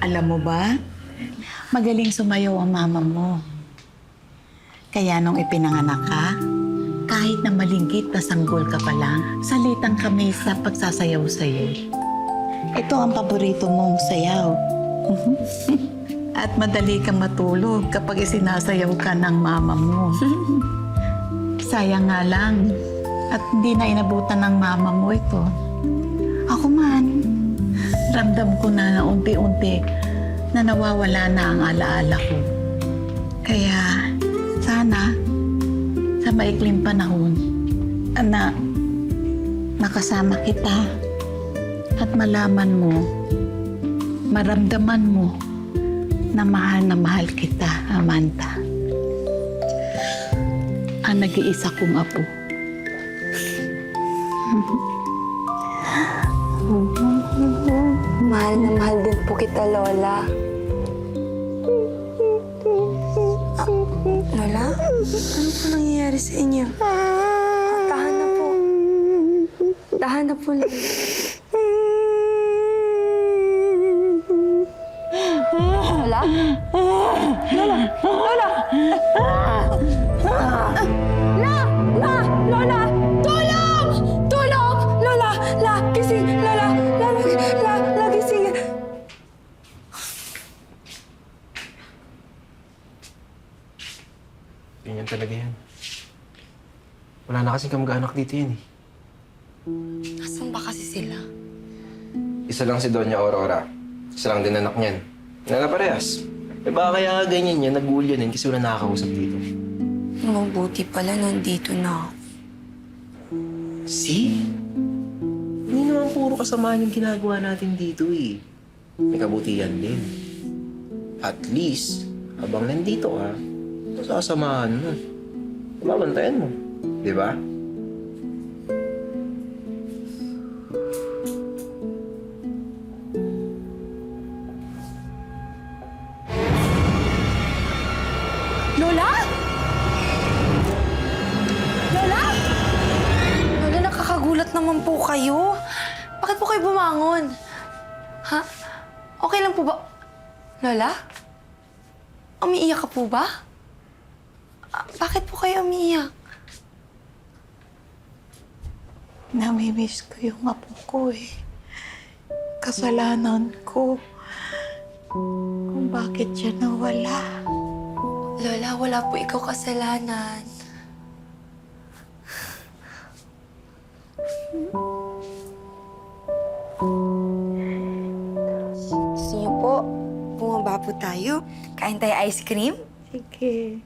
Alam mo ba, magaling sumayaw ang mama mo. Kaya nung ipinanganak ka, kahit na malinggit na sanggol ka pa lang, salitang kami sa pagsasayaw sa'yo. Ito ang paborito mong sayaw. At madali kang matulog kapag isinasayaw ka ng mama mo. Sayang nga lang, at hindi na inabutan ng mama mo ito. Ako man, ramdam ko na unti-unti na nawawala na ang alaala ko. Kaya sana sa maikling panahon, anak, makasama kita at malaman mo, maramdaman mo na mahal kita, Amanda. Ang nag-iisa kong apo. Mahal na mahal din po kita, Lola. Lola? Ano po nangyayari sa inyo? Tahan na po. Tahan na po, Lola. Lola? Lola! Lola! Lola! Tulong! Tulong! Lola! Gising! Lola! Gising! Ganyan talaga yan. Wala na kasing kamag-anak dito yan eh. Nasaan ba kasi sila? Isa lang si Doña Aurora. Isa lang din anak niyan. Wala na parehas. Eh baka kaya ganyan yan, nag-uul yan kasi wala nakakausap dito. Mabuti pala nandito na ako. See? Hindi naman puro kasamaan yung ginagawa natin dito eh. May kabutihan din. At least, habang nandito ka, masasamahan mo. Babantayan mo. Di ba? Lola? Lola? Lola, nakakagulat naman po kayo. Bakit po kayo bumangon? Ha? Okay lang po ba? Lola? Umiiyak ka po ba? Bakit po kayo umiiyak? Namimiss ko yung apo ko eh. Kasalanan ko kung bakit siya nawala. Lola, wala po ikaw kasalanan. Gusto niyo po, bumaba po tayo? Kain tayo ice cream? Sige.